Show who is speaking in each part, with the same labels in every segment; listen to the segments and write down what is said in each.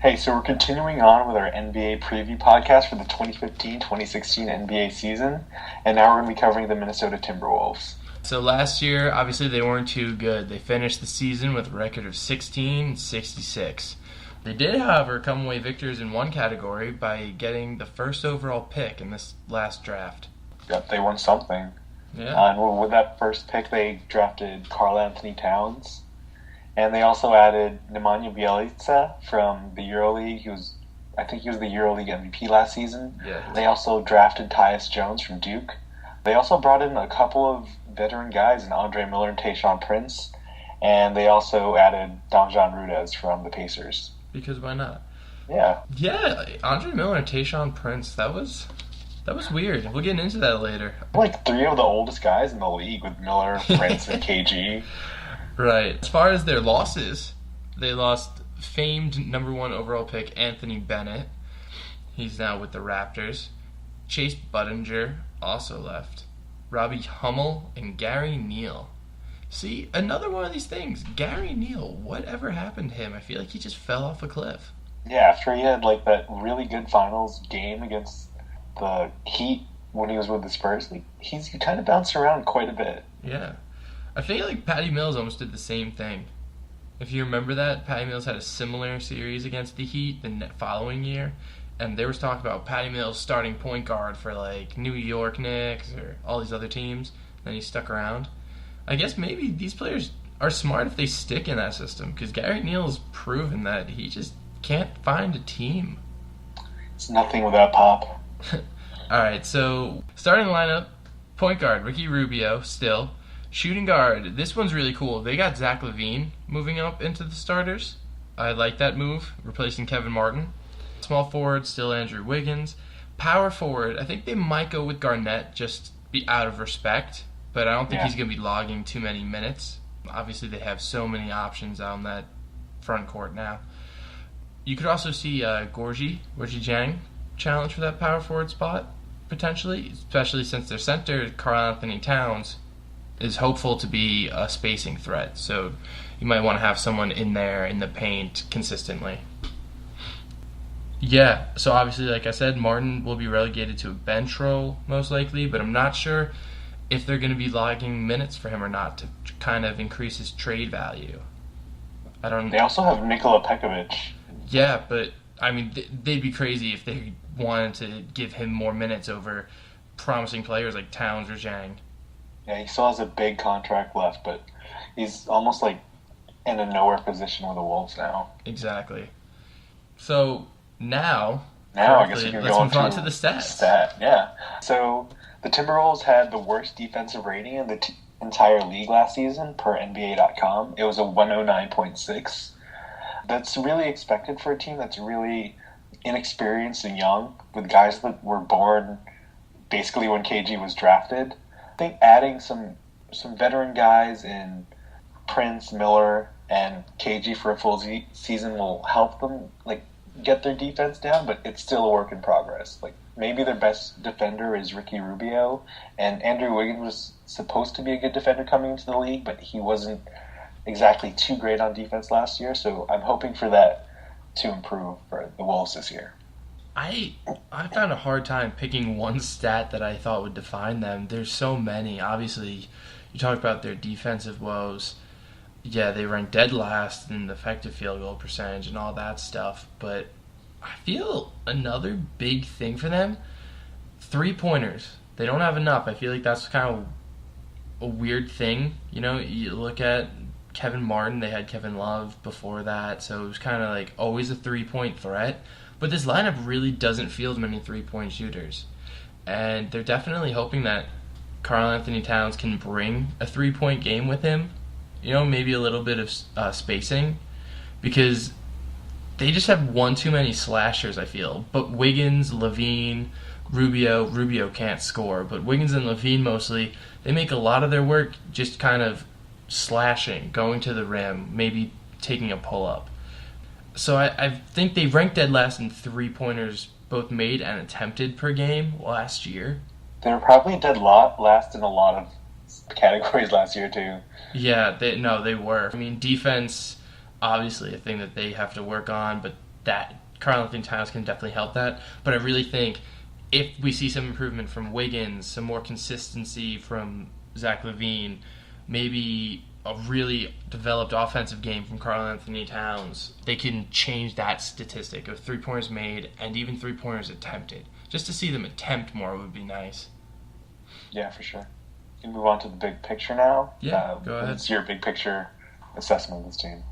Speaker 1: Hey, so we're continuing on with our NBA preview podcast for the 2015-2016 NBA season, and now we're going to be covering the Minnesota Timberwolves.
Speaker 2: So last year, obviously they weren't too good. They finished the season with a record of 16-66. They did, however, come away victors in one category by getting the first overall pick in this last draft.
Speaker 1: Yep, they won something.
Speaker 2: Yeah.
Speaker 1: And with that first pick, they drafted Karl-Anthony Towns. And they also added Nemanja Bjelica from the EuroLeague. I think he was the EuroLeague MVP last season.
Speaker 2: Yeah.
Speaker 1: They also drafted Tyus Jones from Duke. They also brought in a couple of veteran guys in Andre Miller and Tayshaun Prince. And they also added Donjan Rudez from the Pacers.
Speaker 2: Because why not?
Speaker 1: Yeah.
Speaker 2: Yeah, Andre Miller and Tayshaun Prince, that was weird. We'll get into that later.
Speaker 1: Like three of the oldest guys in the league with Miller, Prince, and KG.
Speaker 2: Right. As far as their losses, they lost famed number 1 overall pick Anthony Bennett. He's now with the Raptors. Chase Budinger also left. Robbie Hummel and Gary Neal. See, another one of these things. Gary Neal, whatever happened to him? I feel like he just fell off a cliff.
Speaker 1: Yeah, after he had like that really good finals game against the Heat when he was with the Spurs, he kind of bounced around quite a bit.
Speaker 2: Yeah. I feel like Patty Mills almost did the same thing. If you remember that, Patty Mills had a similar series against the Heat the following year, and there was talk about Patty Mills starting point guard for like New York Knicks or all these other teams. Then he stuck around. I guess maybe these players are smart if they stick in that system, because Gary Neal's proven that he just can't find a team.
Speaker 1: It's nothing without Pop.
Speaker 2: Alright, so starting lineup, point guard, Ricky Rubio, still. Shooting guard, this one's really cool. They got Zach LaVine moving up into the starters. I like that move, replacing Kevin Martin. Small forward, still Andrew Wiggins. Power forward, I think they might go with Garnett, just be out of respect, but I don't think he's going to be logging too many minutes. Obviously, they have so many options on that front court now. You could also see Gorgie Jang challenge for that power forward spot, potentially, especially since their center, Karl-Anthony Towns, is hopeful to be a spacing threat. So you might want to have someone in there in the paint consistently. Yeah, so obviously, like I said, Martin will be relegated to a bench role, most likely, but I'm not sure if they're going to be logging minutes for him or not to kind of increase his trade value. I don't.
Speaker 1: They also have Nikola Pekovic.
Speaker 2: Yeah, but I mean, they'd be crazy if they wanted to give him more minutes over promising players like Towns or Zhang.
Speaker 1: Yeah, he still has a big contract left, but he's almost like in a nowhere position with the Wolves now.
Speaker 2: Exactly. So now
Speaker 1: I guess we can
Speaker 2: let's
Speaker 1: go
Speaker 2: move on to the stats.
Speaker 1: Yeah. So the Timberwolves had the worst defensive rating in the entire league last season per NBA.com. It was a 109.6. That's really expected for a team that's really inexperienced and young, with guys that were born basically when KG was drafted. I think adding some veteran guys in Prince, Miller, and KG for a full season will help them get their defense down, but it's still a work in progress. Maybe their best defender is Ricky Rubio, and Andrew Wiggins was supposed to be a good defender coming into the league, but he wasn't exactly too great on defense last year, so I'm hoping for that to improve for the Wolves this year.
Speaker 2: I found a hard time picking one stat that I thought would define them. There's so many. Obviously, you talk about their defensive woes. Yeah, they ranked dead last in the effective field goal percentage and all that stuff. But I feel another big thing for them, 3-pointers. They don't have enough. I feel like that's kind of a weird thing. You know, you look at Kevin Martin, they had Kevin Love before that, so it was kind of like always a 3-point threat. But this lineup really doesn't field many 3-point shooters. And they're definitely hoping that Karl-Anthony Towns can bring a 3-point game with him. You know, maybe a little bit of spacing. Because they just have one too many slashers, I feel. But Wiggins, LaVine, Rubio can't score. But Wiggins and LaVine mostly, they make a lot of their work just kind of slashing, going to the rim, maybe taking a pull-up. So I think they ranked dead last in 3-pointers, both made and attempted per game last year.
Speaker 1: They were probably dead last in a lot of categories last year, too.
Speaker 2: Yeah, they were. I mean, defense, obviously a thing that they have to work on, but that Karl-Anthony Towns can definitely help that. But I really think if we see some improvement from Wiggins, some more consistency from Zach LaVine, maybe a really developed offensive game from Karl-Anthony Towns, they can change that statistic of 3-pointers made and even 3-pointers attempted. Just to see them attempt more would be nice.
Speaker 1: Yeah, for sure. You can move on to the big picture now.
Speaker 2: Yeah, go ahead.
Speaker 1: What's your big picture assessment of this team?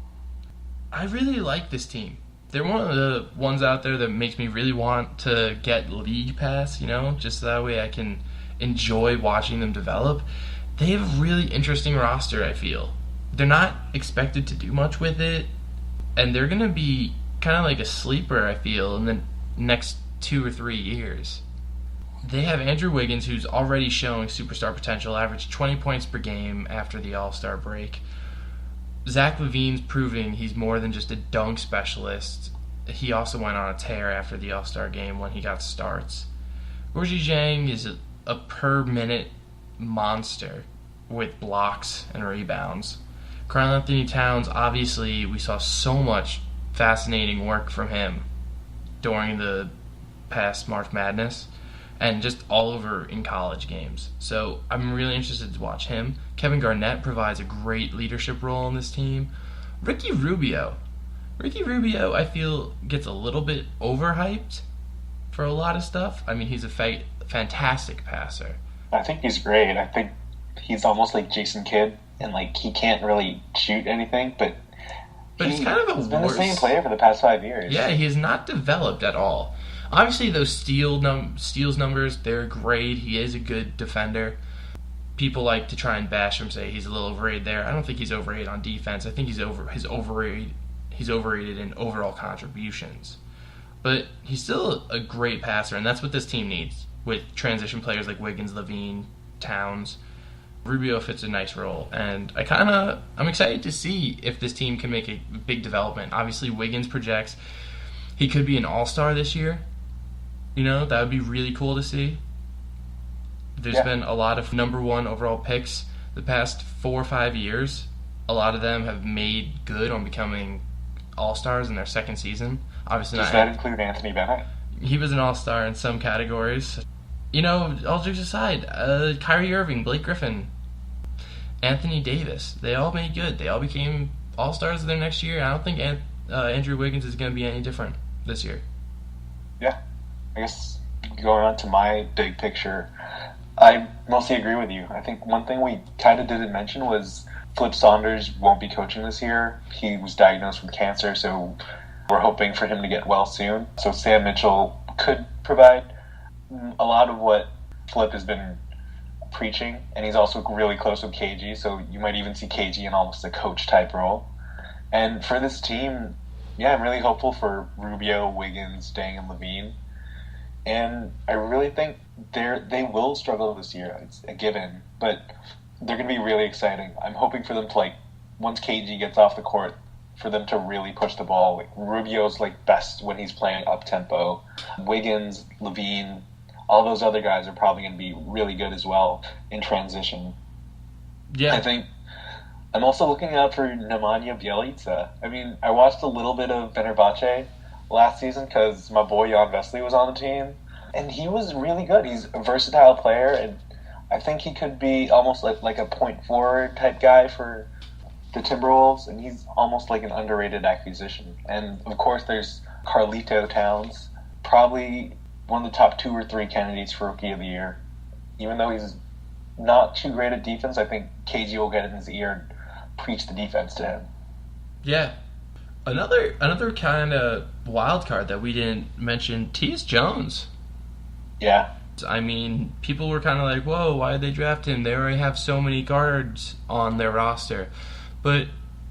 Speaker 2: I really like this team. They're one of the ones out there that makes me really want to get League Pass, just that way I can enjoy watching them develop. They have a really interesting roster, I feel. They're not expected to do much with it, and they're going to be kind of like a sleeper, I feel, in the next 2 or 3 years. They have Andrew Wiggins, who's already showing superstar potential, averaged 20 points per game after the All-Star break. Zach LaVine's proving he's more than just a dunk specialist. He also went on a tear after the All-Star game when he got starts. Gorgui Dieng is a per-minute monster with blocks and rebounds. Karl-Anthony Towns, obviously, we saw so much fascinating work from him during the past March Madness and just all over in college games. So I'm really interested to watch him. Kevin Garnett provides a great leadership role in this team. Ricky Rubio, I feel, gets a little bit overhyped for a lot of stuff. I mean, he's a fantastic passer.
Speaker 1: I think he's great. I think he's almost like Jason Kidd, and he can't really shoot anything, but
Speaker 2: he's kind of
Speaker 1: he's been the same player for the past 5 years.
Speaker 2: Yeah, he has not developed at all. Obviously, those steals numbers, they're great. He is a good defender. People like to try and bash him, say he's a little overrated there. I don't think he's overrated on defense. I think he's overrated in overall contributions. But he's still a great passer, and that's what this team needs with transition players like Wiggins, LaVine, Towns. Rubio fits a nice role, and I'm excited to see if this team can make a big development. Obviously, Wiggins projects he could be an all-star this year. That would be really cool to see. There's been a lot of number 1 overall picks the past 4 or 5 years. A lot of them have made good on becoming all-stars in their second season. Obviously,
Speaker 1: does that include Anthony Bennett?
Speaker 2: He was an all-star in some categories. All jokes aside, Kyrie Irving, Blake Griffin, Anthony Davis, they all made good. They all became all-stars their next year. I don't think Andrew Wiggins is going to be any different this year.
Speaker 1: Yeah. I guess going on to my big picture, I mostly agree with you. I think one thing we kind of didn't mention was Flip Saunders won't be coaching this year. He was diagnosed with cancer, so we're hoping for him to get well soon. So Sam Mitchell could provide a lot of what Flip has been preaching, and he's also really close with KG, so you might even see KG in almost a coach-type role. And for this team, I'm really hopeful for Rubio, Wiggins, Dieng, and LaVine. And I really think they will struggle this year. It's a given, but they're going to be really exciting. I'm hoping for them to, once KG gets off the court, for them to really push the ball. Rubio's best when he's playing up-tempo. Wiggins, LaVine, all those other guys are probably going to be really good as well in transition.
Speaker 2: Yeah.
Speaker 1: I think I'm also looking out for Nemanja Bjelica. I mean, I watched a little bit of Fenerbahce last season because my boy Jan Vesely was on the team, and he was really good. He's a versatile player, and I think he could be almost like a point forward type guy for the Timberwolves, and he's almost like an underrated acquisition. And of course, there's Carlito Towns, probably one of the top 2 or 3 candidates for Rookie of the Year. Even though he's not too great at defense, I think KG will get in his ear and preach the defense to him.
Speaker 2: Yeah. Another kind of wild card that we didn't mention, Tyus Jones.
Speaker 1: Yeah.
Speaker 2: I mean, people were kind of like, whoa, why did they draft him? They already have so many guards on their roster. But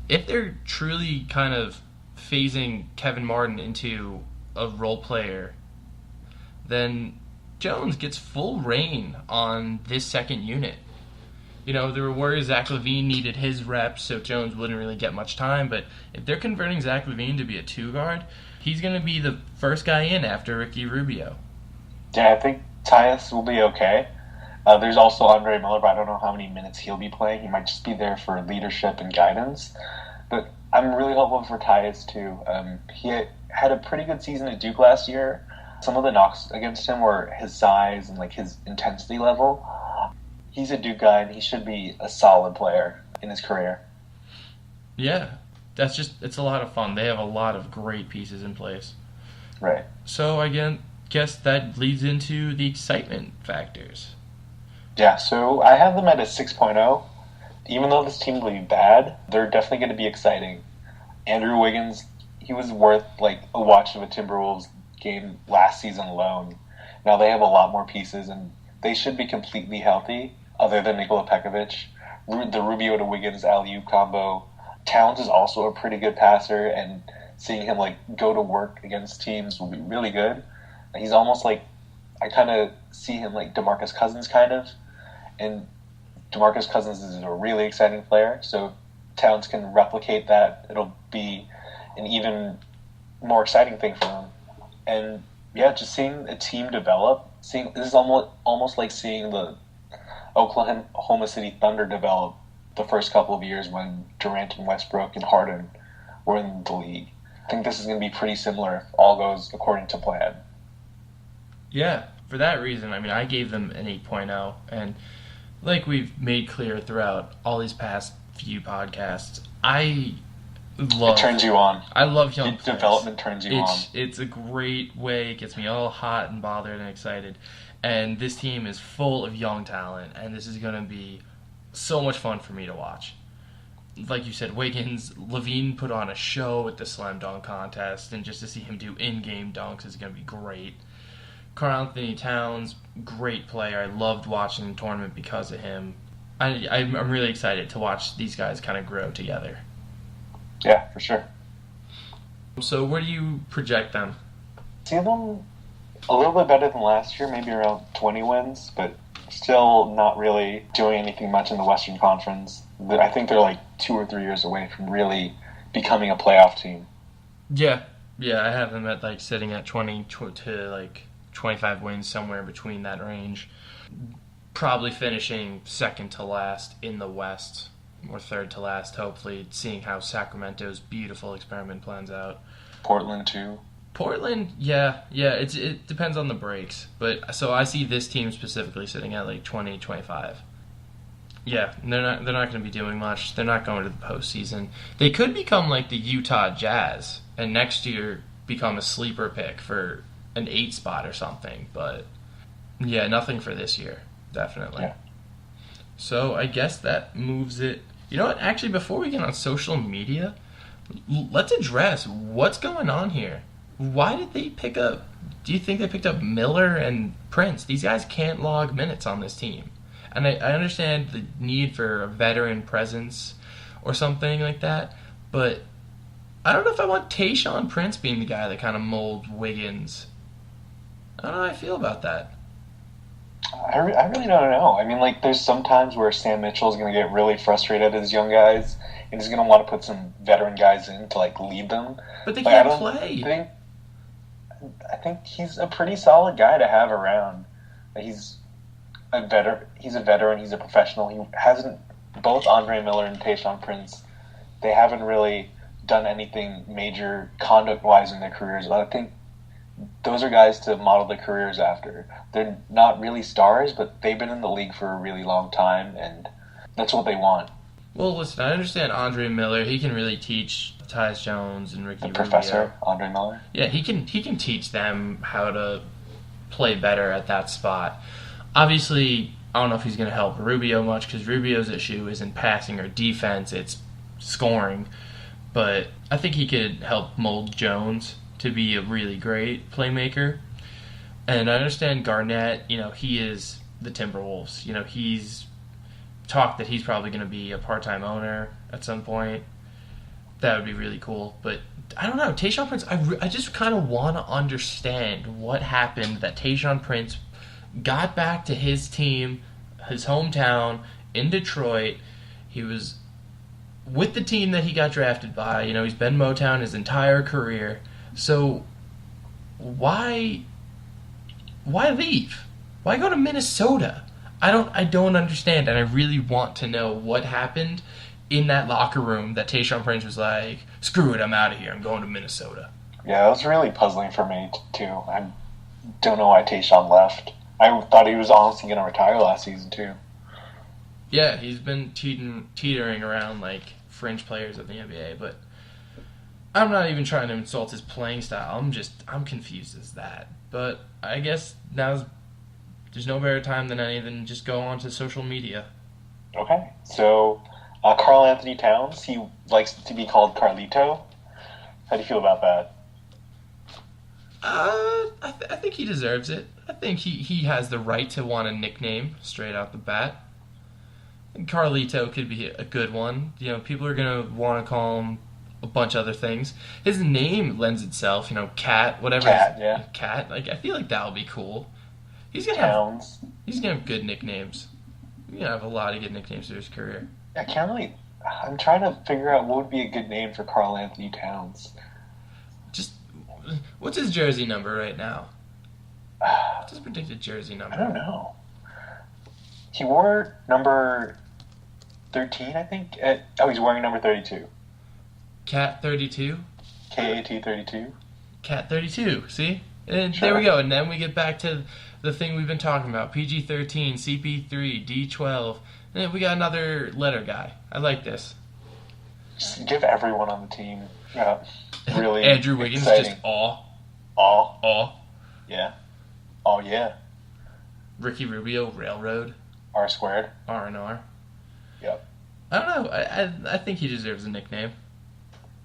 Speaker 2: if they're truly kind of phasing Kevin Martin into a role player, then Jones gets full reign on this second unit. There were worries Zach LaVine needed his reps, so Jones wouldn't really get much time. But if they're converting Zach LaVine to be a 2-guard, he's going to be the first guy in after Ricky Rubio.
Speaker 1: Yeah, I think Tyus will be okay. There's also Andre Miller, but I don't know how many minutes he'll be playing. He might just be there for leadership and guidance. But I'm really hopeful for Tyus too. He had a pretty good season at Duke last year. Some of the knocks against him were his size and like his intensity level. He's a Duke guy, and he should be a solid player in his career.
Speaker 2: Yeah, it's a lot of fun. They have a lot of great pieces in place.
Speaker 1: Right.
Speaker 2: So again, guess that leads into the excitement factors.
Speaker 1: Yeah, so I have them at a 6.0. Even though this team will be bad, they're definitely going to be exciting. Andrew Wiggins, he was worth like a watch of a Timberwolves game last season alone. Now they have a lot more pieces, and they should be completely healthy, other than Nikola Pekovic. The Rubio to Wiggins alley-oop combo. Towns is also a pretty good passer, and seeing him like go to work against teams will be really good. He's almost like, I kind of see him like DeMarcus Cousins kind of, and DeMarcus Cousins is a really exciting player. So if Towns can replicate that, it'll be an even more exciting thing for them. And yeah, just seeing a team develop, this is almost like seeing the Oklahoma City Thunder develop the first couple of years when Durant and Westbrook and Harden were in the league. I think this is going to be pretty similar if all goes according to plan.
Speaker 2: Yeah, for that reason, I mean, I gave them an 8.0, and like we've made clear throughout all these past few podcasts, it
Speaker 1: turns you on.
Speaker 2: I love young players.
Speaker 1: Development turns you on.
Speaker 2: It's a great way. It gets me all hot and bothered and excited. And this team is full of young talent, and this is going to be so much fun for me to watch. Like you said, Wiggins, Levine put on a show at the slam dunk contest, and just to see him do in-game dunks is going to be great. Karl-Anthony Towns, great player. I loved watching the tournament because of him. I'm really excited to watch these guys kind of grow together.
Speaker 1: Yeah, for sure.
Speaker 2: So where do you project them?
Speaker 1: See them a little bit better than last year, maybe around 20 wins, but still not really doing anything much in the Western Conference. I think they're like 2 or 3 years away from really becoming a playoff team.
Speaker 2: Yeah, I have them at like sitting at 20 to like 25 wins, somewhere between that range. Probably finishing second to last in the West, or third to last, hopefully, seeing how Sacramento's beautiful experiment plans out.
Speaker 1: Portland, too.
Speaker 2: Portland, yeah, it depends on the breaks. But so I see this team specifically sitting at like 20, 25. Yeah, they're not going to be doing much. They're not going to the postseason. They could become like the Utah Jazz, and next year become a sleeper pick for an 8 spot or something. But yeah, nothing for this year, definitely.
Speaker 1: Yeah.
Speaker 2: So I guess that moves it. You know what? Actually, before we get on social media, let's address what's going on here. Why did they pick up? Do you think they picked up Miller and Prince? These guys can't log minutes on this team. And I understand the need for a veteran presence or something like that, but I don't know if I want Tayshaun Prince being the guy that kind of molds Wiggins. I don't know how I feel about that.
Speaker 1: I really don't know. I mean, like, there's some times where Sam Mitchell is going to get really frustrated at his young guys, and he's going to want to put some veteran guys in to, like, lead them.
Speaker 2: But they can't play.
Speaker 1: I think he's a pretty solid guy to have around. He's a veteran. He's a professional. He hasn't. Both Andre Miller and Tayshaun Prince, they haven't really done anything major conduct-wise in their careers. I think those are guys to model their careers after. They're not really stars, but they've been in the league for a really long time, and that's what they want.
Speaker 2: Well, listen, I understand Andre Miller. He can really teach Tyus Jones and Ricky Rubio.
Speaker 1: Professor Andre Miller?
Speaker 2: Yeah, he can teach them how to play better at that spot. Obviously, I don't know if he's going to help Rubio much, because Rubio's issue isn't passing or defense, it's scoring. But I think he could help mold Jones to be a really great playmaker. And I understand Garnett, he is the Timberwolves. He's talked that he's probably going to be a part-time owner at some point. That would be really cool. But I don't know. Tayshaun Prince, I just kind of want to understand what happened that Tayshaun Prince got back to his team, his hometown, in Detroit. He was with the team that he got drafted by. He's been Motown his entire career. So why leave? Why go to Minnesota? I don't understand, and I really want to know what happened in that locker room that Tayshaun Prince was like, "Screw it, I'm out of here. I'm going to Minnesota."
Speaker 1: Yeah, it was really puzzling for me too. I don't know why Tayshaun left. I thought he was honestly going to retire last season too.
Speaker 2: Yeah, he's been teetering around like fringe players of the NBA, but I'm not even trying to insult his playing style. I'm confused as that. But I guess there's no better time than any than just go onto social media.
Speaker 1: Okay, so Karl-Anthony Towns, he likes to be called Carlito. How do you feel about that?
Speaker 2: I think he deserves it. I think he has the right to want a nickname straight out the bat. And Carlito could be a good one. You know, people are going to want to call him a bunch of other things. His name lends itself, Cat, whatever.
Speaker 1: Cat, yeah.
Speaker 2: Cat. Like, I feel like that would be cool. He's gonna have good nicknames. He's gonna have a lot of good nicknames through his career.
Speaker 1: I can't really. I'm trying to figure out what would be a good name for Karl-Anthony Towns.
Speaker 2: Just what's his jersey number right now? What's his predicted jersey number?
Speaker 1: I don't know. He wore number 13, I think. He's wearing number 32.
Speaker 2: Cat 32.
Speaker 1: KAT 32.
Speaker 2: Cat 32. See, and
Speaker 1: Sure.
Speaker 2: There we go. And then we get back to the thing we've been talking about: PG-13, CP3, D12. And then we got another letter guy. I like this.
Speaker 1: Just give everyone on the team really
Speaker 2: Andrew Wiggins
Speaker 1: exciting.
Speaker 2: just aw.
Speaker 1: Aw. Yeah. Oh, yeah.
Speaker 2: Ricky Rubio, Railroad.
Speaker 1: R squared.
Speaker 2: R&R.
Speaker 1: Yep.
Speaker 2: I don't know. I think he deserves a nickname.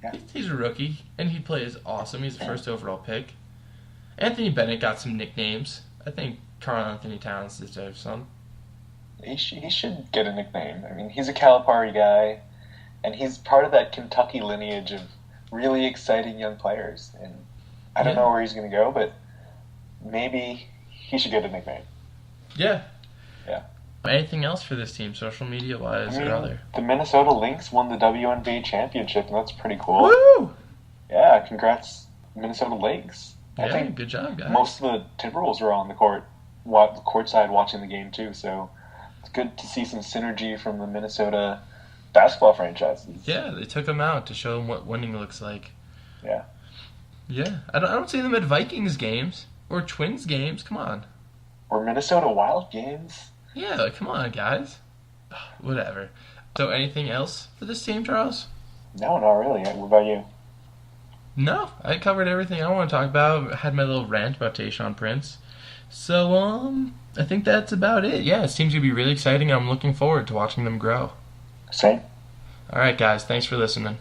Speaker 1: Yeah.
Speaker 2: He's a rookie, and he plays awesome. He's the first overall pick. Anthony Bennett got some nicknames. I think Karl-Anthony Towns deserves some.
Speaker 1: He should get a nickname. I mean, he's a Calipari guy, and he's part of that Kentucky lineage of really exciting young players. And I don't know where he's going to go, but maybe he should get a nickname.
Speaker 2: Yeah.
Speaker 1: Yeah.
Speaker 2: Anything else for this team, social media-wise or other?
Speaker 1: The Minnesota Lynx won the WNBA championship, and that's pretty cool.
Speaker 2: Woo!
Speaker 1: Yeah, congrats, Minnesota Lynx. I
Speaker 2: Yeah,
Speaker 1: think
Speaker 2: good job, guys.
Speaker 1: most of the Timberwolves were on the courtside watching the game too, so it's good to see some synergy from the Minnesota basketball franchises.
Speaker 2: Yeah, they took them out to show them what winning looks like.
Speaker 1: Yeah.
Speaker 2: Yeah, I don't see them at Vikings games or Twins games. Come on.
Speaker 1: Or Minnesota Wild games.
Speaker 2: Yeah, come on, guys. Whatever. So, anything else for this team, Charles?
Speaker 1: No, not really. What about you?
Speaker 2: No, I covered everything I want to talk about. I had my little rant about Tayshaun Prince. So, I think that's about it. Yeah, it seems to be really exciting. I'm looking forward to watching them grow.
Speaker 1: Same.
Speaker 2: All right, guys. Thanks for listening.